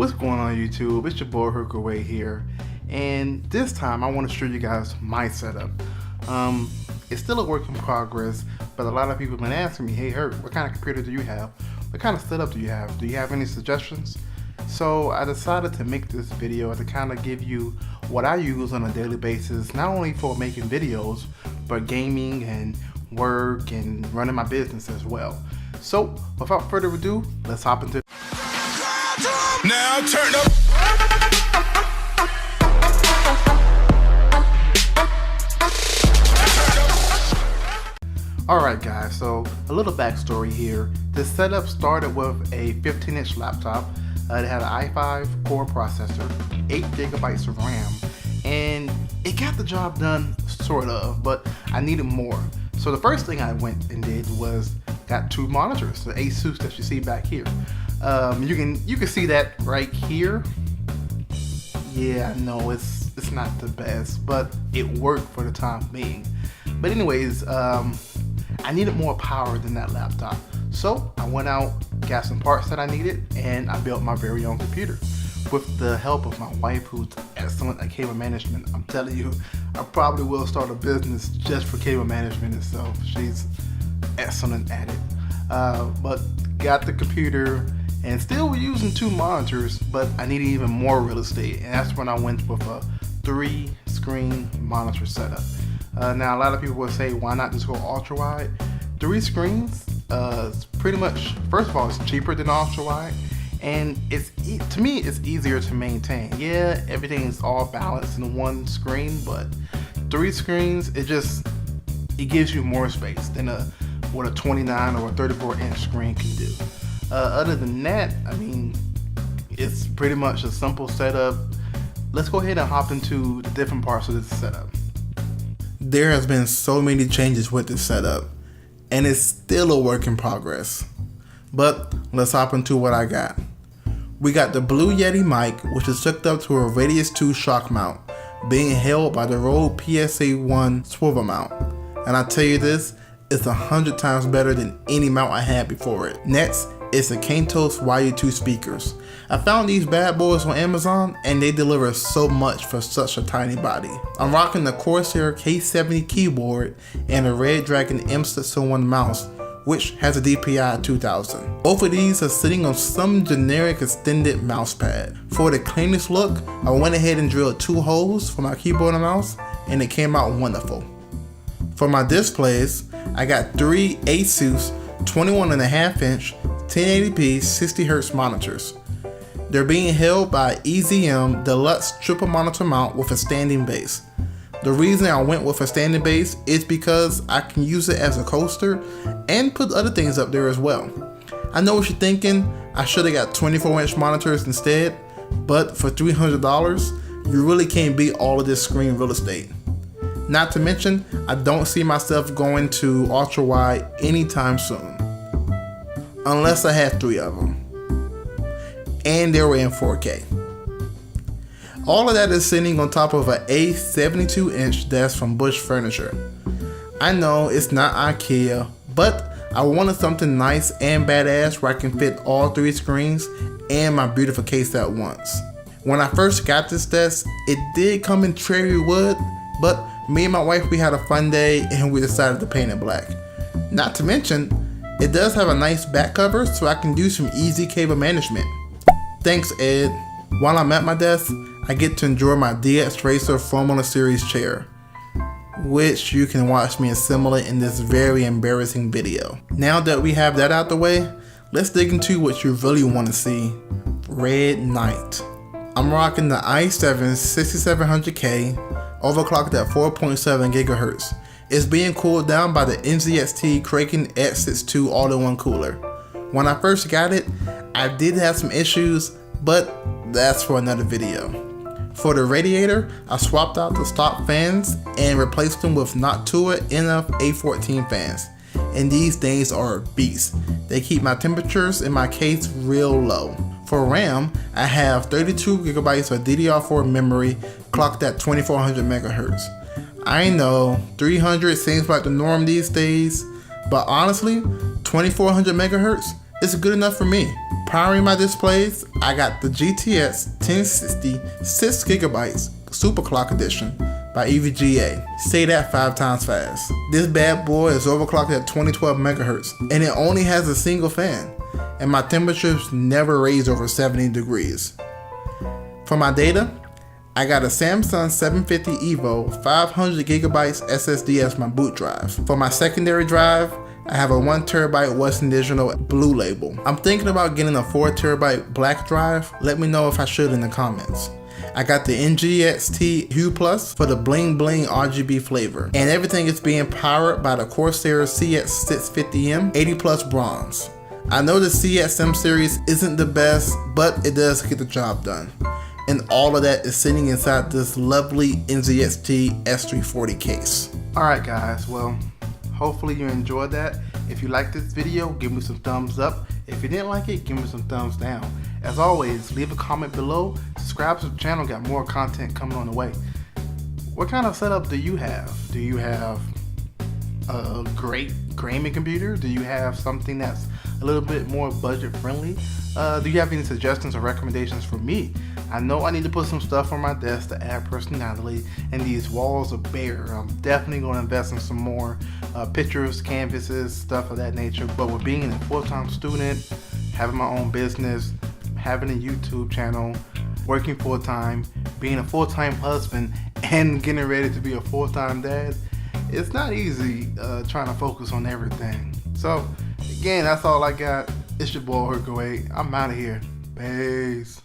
What's going on YouTube? It's your boy Hercaway here, and this time I want to show you guys my setup. It's still a work in progress, but a lot of people have been asking me, hey Herc, what kind of computer do you have? What kind of setup do you have? Do you have any suggestions? So I decided to make this video to kind of give you what I use on a daily basis, not only for making videos, but gaming and work and running my business as well. So without further ado, let's hop into now turn up. Alright guys, so a little backstory here. This setup started with a 15-inch laptop. It had an i5 core processor, 8 GB of RAM, and it got the job done, sort of, but I needed more. So the first thing I went and did was got 2 monitors, the Asus that you see back here. You can see that right here. Yeah, I know it's not the best, but it worked for the time being. But anyways, I needed more power than that laptop. So I went out, got some parts that I needed, and I built my very own computer. With the help of my wife, who's excellent at cable management. I'm telling you, I probably will start a business just for cable management itself. She's excellent at it. But got the computer, and still we're using 2 monitors, but I needed even more real estate, and that's when I went with a 3-screen monitor setup. Now a lot of people will say, why not just go ultra wide? 3 screens, it's pretty much, first of all, it's cheaper than ultra wide, and to me it's easier to maintain. Yeah, everything is all balanced in 1 screen, but 3 screens, it gives you more space than what a 29 or a 34-inch screen can do. Other than that, I mean, it's pretty much a simple setup. Let's go ahead and hop into the different parts of this setup. There has been so many changes with this setup, and it's still a work in progress. But let's hop into what I got. We got the Blue Yeti mic, which is hooked up to a Radius 2 shock mount, being held by the Rode PSA-1 swivel mount. And I tell you this, it's 100 times better than any mount I had before it. Next, it's the Kantos YU2 speakers. I found these bad boys on Amazon, and they deliver so much for such a tiny body. I'm rocking the Corsair K70 keyboard and a Red Dragon M601 mouse, which has a DPI 2000. Both of these are sitting on some generic extended mouse pad. For the cleanest look, I went ahead and drilled 2 holes for my keyboard and mouse, and it came out wonderful. For my displays, I got 3 Asus 21.5-inch 1080p 60Hz monitors. They're being held by EZM Deluxe triple monitor mount with a standing base. The reason I went with a standing base is because I can use it as a coaster and put other things up there as well. I know what you're thinking, I should have got 24-inch monitors instead, but for $300, you really can't beat all of this screen real estate. Not to mention, I don't see myself going to ultra wide anytime soon. Unless I had 3 of them. And they were in 4K. All of that is sitting on top of an A72-inch desk from Bush Furniture. I know it's not IKEA, but I wanted something nice and badass where I can fit all 3 screens and my beautiful case at once. When I first got this desk, it did come in cherry wood, but me and my wife, we had a fun day and we decided to paint it black. Not to mention, it does have a nice back cover so I can do some easy cable management. Thanks Ed. While I'm at my desk, I get to enjoy my DX Racer Formula Series chair, which you can watch me assemble it in this very embarrassing video. Now that we have that out the way, let's dig into what you really want to see, Red Knight. I'm rocking the i7 6700K, overclocked at 4.7 GHz. It's being cooled down by the NZXT Kraken X62 all-in-one cooler. When I first got it, I did have some issues, but that's for another video. For the radiator, I swapped out the stock fans and replaced them with Noctua NF A14 fans. And these things are a beast. They keep my temperatures in my case real low. For RAM, I have 32 GB of DDR4 memory clocked at 2400 MHz. I know 300 seems like the norm these days, but honestly, 2400 MHz it's good enough for me. Powering my displays, I got the GTX 1060 6GB Superclock Edition by EVGA. Say that 5 times fast. This bad boy is overclocked at 2012 MHz and it only has a single fan, and my temperatures never raise over 70 degrees. For my data, I got a Samsung 750 EVO 500GB SSD as my boot drive. For my secondary drive, I have a 1TB Western Digital Blue Label. I'm thinking about getting a 4TB black drive. Let me know if I should in the comments. I got the NGXT Hue Plus for the bling bling RGB flavor, and everything is being powered by the Corsair CX650M 80 Plus Bronze. I know the CXM series isn't the best, but it does get the job done. And all of that is sitting inside this lovely NZXT S340 case. Alright guys, well, hopefully you enjoyed that. If you liked this video, give me some thumbs up. If you didn't like it, give me some thumbs down. As always, leave a comment below, subscribe to the channel, got more content coming on the way. What kind of setup do you have? Do you have a great gaming computer? Do you have something that's a little bit more budget friendly? Do you have any suggestions or recommendations for me? I know I need to put some stuff on my desk to add personality, and these walls are bare. I'm definitely going to invest in some more pictures, canvases, stuff of that nature. But with being a full-time student, having my own business, having a YouTube channel, working full-time, being a full-time husband, and getting ready to be a full-time dad, it's not easy trying to focus on everything. So again, that's all I got. It's your boy Herc08. I'm out of here. Peace.